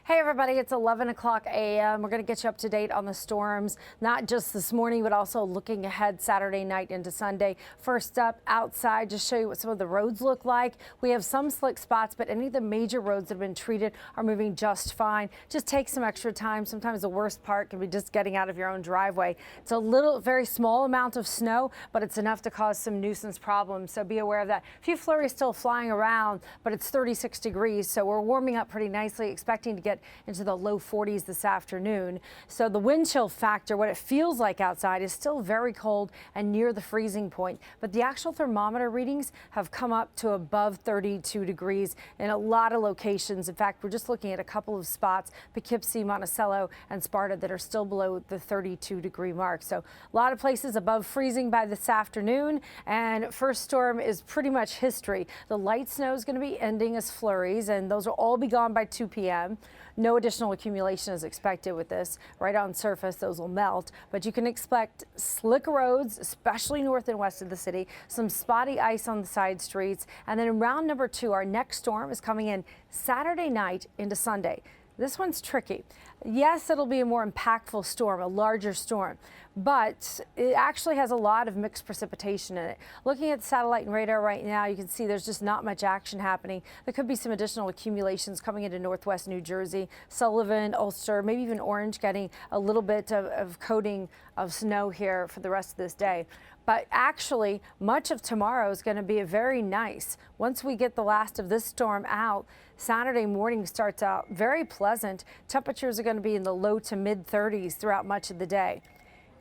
Hey everybody, it's 11 o'clock a.m. We're going to get you up to date on the storms, not just this morning, but also looking ahead Saturday night into Sunday. First up, outside, just show you what some of the roads look like. We have some slick spots, but any of the major roads that have been treated are moving just fine. Just take some extra time. Sometimes the worst part can be just getting out of your own driveway. It's a very small amount of snow, but it's enough to cause some nuisance problems, so be aware of that. A few flurries still flying around, but it's 36 degrees, so we're warming up pretty nicely, expecting to get into the low 40s this afternoon. So the wind chill factor, what it feels like outside, is still very cold and near the freezing point. But the actual thermometer readings have come up to above 32 degrees in a lot of locations. In fact, we're just looking at a couple of spots, Poughkeepsie, Monticello, and Sparta, that are still below the 32-degree mark. So a lot of places above freezing by this afternoon. And first storm is pretty much history. The light snow is going to be ending as flurries, and those will all be gone by 2 p.m. No additional accumulation is expected with this. Right on surface, those will melt, but you can expect slick roads, especially north and west of the city, some spotty ice on the side streets, and then in round number 2, our next storm is coming in Saturday night into Sunday. This one's tricky. Yes, it'll be a more impactful storm, a larger storm, but it actually has a lot of mixed precipitation in it. Looking at satellite and radar right now, you can see there's just not much action happening. There could be some additional accumulations coming into northwest New Jersey, Sullivan, Ulster, maybe even Orange, getting a little bit of coating of snow here for the rest of this day. But actually, much of tomorrow is going to be very nice. Once we get the last of this storm out, Saturday morning starts out very pleasant. Temperatures are going to be in the low to mid 30s throughout much of the day.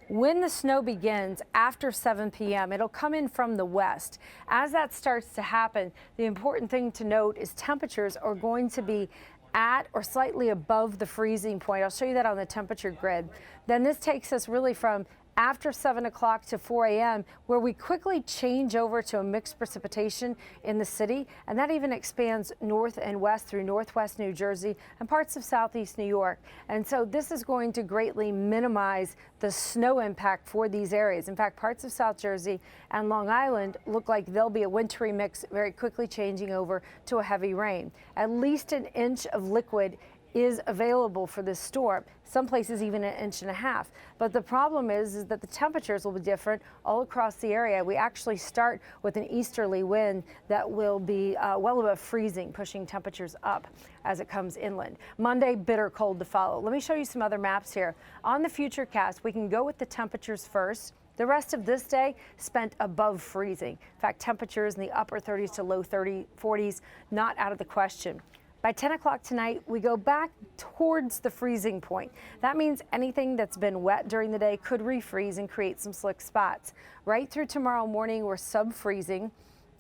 When the snow begins after 7 p.m., it'll come in from the west. As that starts to happen, the important thing to note is temperatures are going to be at or slightly above the freezing point. I'll show you that on the temperature grid. Then this takes us really from after 7 o'clock to 4 a.m., where we quickly change over to a mixed precipitation in the city, and that even expands north and west through northwest New Jersey and parts of southeast New York. And so this is going to greatly minimize the snow impact for these areas. In fact, parts of South Jersey and Long Island look like they'll be a wintry mix, very quickly changing over to a heavy rain. At least an inch of liquid is available for this storm, some places even 1.5 inches. But the problem is that the temperatures will be different all across the area. We actually start with an easterly wind that will be well above freezing, pushing temperatures up as it comes inland. Monday, bitter cold to follow. Let me show you some other maps here. On the Futurecast, we can go with the temperatures first. The rest of this day spent above freezing. In fact, temperatures in the upper 30s to low 40s, not out of the question. By 10 o'clock tonight, we go back towards the freezing point. That means anything that's been wet during the day could refreeze and create some slick spots. Right through tomorrow morning, we're sub-freezing.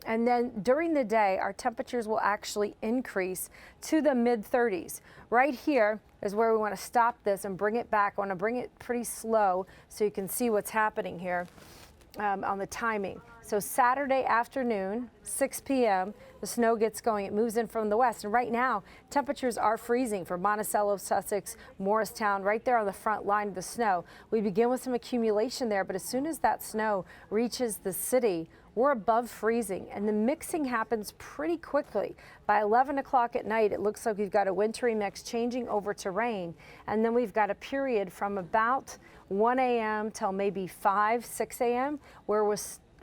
And then during the day, our temperatures will actually increase to the mid-30s. Right here is where we want to stop this and bring it back. I want to bring it pretty slow so you can see what's happening here on the timing. So Saturday afternoon, 6 p.m., the snow gets going. It moves in from the west. And right now, temperatures are freezing for Monticello, Sussex, Morristown, right there on the front line of the snow. We begin with some accumulation there, but as soon as that snow reaches the city, we're above freezing, and the mixing happens pretty quickly. By 11 o'clock at night, it looks like we've got a wintry mix changing over to rain, and then we've got a period from about 1 a.m. till maybe 6 a.m. where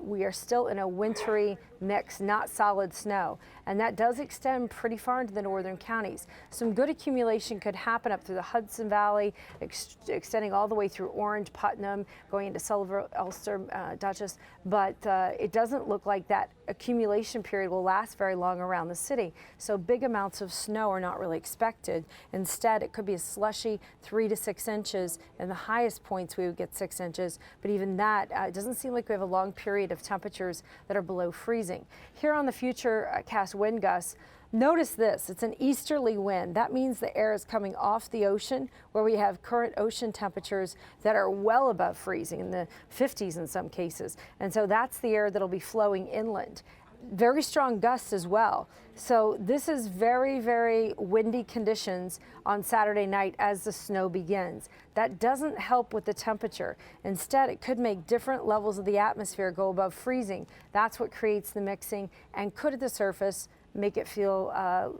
we are still in a wintry mix, not solid snow. And that does extend pretty far into the northern counties. Some good accumulation could happen up through the Hudson Valley, extending all the way through Orange, Putnam, going into Sullivan, Ulster, Dutchess. But it doesn't look like that accumulation period will last very long around the city. So big amounts of snow are not really expected. Instead, it could be a slushy 3 to 6 inches. And the highest points we would get 6 inches. But even that, it doesn't seem like we have a long period of temperatures that are below freezing. Here on the Futurecast wind gusts, notice this, it's an easterly wind. That means the air is coming off the ocean, where we have current ocean temperatures that are well above freezing, in the 50s in some cases. And so that's the air that'll be flowing inland. Very strong gusts as well. So this is very, very windy conditions on Saturday night as the snow begins. That doesn't help with the temperature. Instead, it could make different levels of the atmosphere go above freezing. That's what creates the mixing and could at the surface make it feel,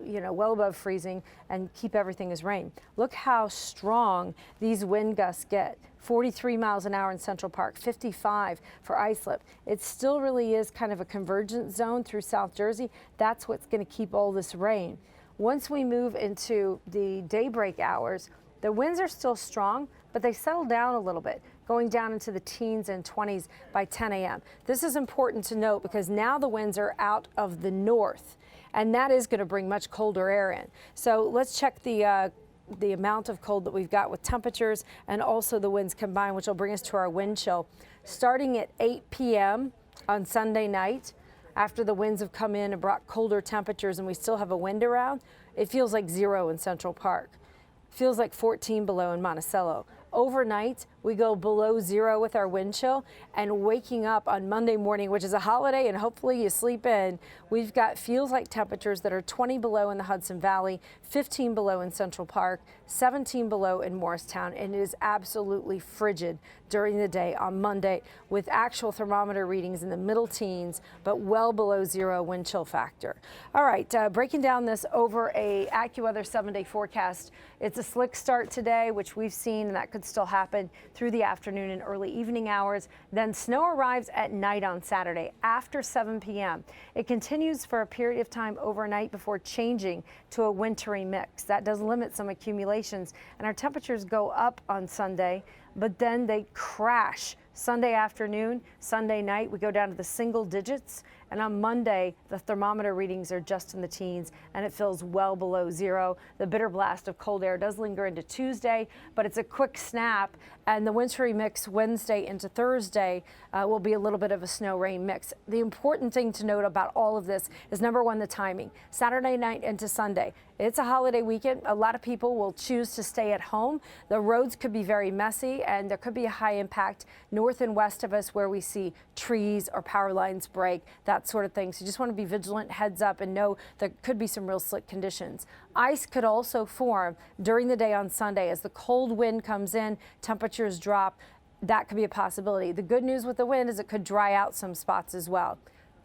well above freezing and keep everything as rain. Look how strong these wind gusts get. 43 miles an hour in Central Park, 55 for Islip. It still really is kind of a convergence zone through South Jersey. That's what's going to keep all this rain. Once we move into the daybreak hours, the winds are still strong, but they settle down a little bit, going down into the teens and 20s by 10 a.m. This is important to note because now the winds are out of the north, and that is going to bring much colder air in. So let's check the amount of cold that we've got with temperatures and also the winds combined, which will bring us to our wind chill. Starting at 8 p.m. on Sunday night, after the winds have come in and brought colder temperatures and we still have a wind around, it feels like 0 in Central Park. Feels like 14 below in Monticello. Overnight, we go below 0 with our wind chill, and waking up on Monday morning, which is a holiday and hopefully you sleep in, we've got feels like temperatures that are 20 below in the Hudson Valley, 15 below in Central Park, 17 below in Morristown, and it is absolutely frigid during the day on Monday with actual thermometer readings in the middle teens, but well below 0 wind chill factor. All right, breaking down this over a AccuWeather 7-day forecast. It's a slick start today, which we've seen, and that could still happen through the afternoon and early evening hours. Then snow arrives at night on Saturday after 7 p.m. It continues for a period of time overnight before changing to a wintry mix. That does limit some accumulations, and our temperatures go up on Sunday, but then they crash Sunday afternoon, Sunday night. We go down to the single digits, and on Monday, the thermometer readings are just in the teens, and it feels well below 0. The bitter blast of cold air does linger into Tuesday, but it's a quick snap, and the wintry mix Wednesday into Thursday will be a little bit of a snow-rain mix. The important thing to note about all of this is, number one, the timing. Saturday night into Sunday. It's a holiday weekend. A lot of people will choose to stay at home. The roads could be very messy, and there could be a high impact north and west of us where we see trees or power lines break, that sort of thing. So you just want to be vigilant, heads up, and know there could be some real slick conditions. Ice could also form during the day on Sunday as the cold wind comes in, temperatures drop. That could be a possibility. The good news with the wind is it could dry out some spots as well.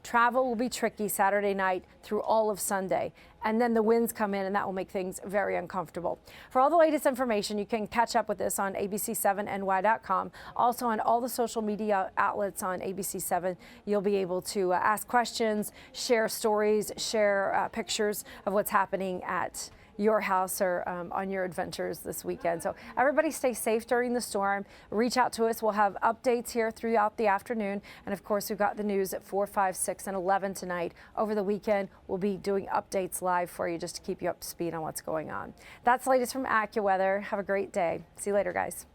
Travel will be tricky Saturday night through all of Sunday, and then the winds come in, and that will make things very uncomfortable. For all the latest information, you can catch up with this on abc7ny.com. Also on all the social media outlets on ABC7, you'll be able to ask questions, share stories, share pictures of what's happening at your house or on your adventures this weekend. So everybody stay safe during the storm. Reach out to us. We'll have updates here throughout the afternoon. And of course, we've got the news at 4, 5, 6, and 11 tonight. Over the weekend, we'll be doing updates live for you just to keep you up to speed on what's going on. That's the latest from AccuWeather. Have a great day. See you later, guys.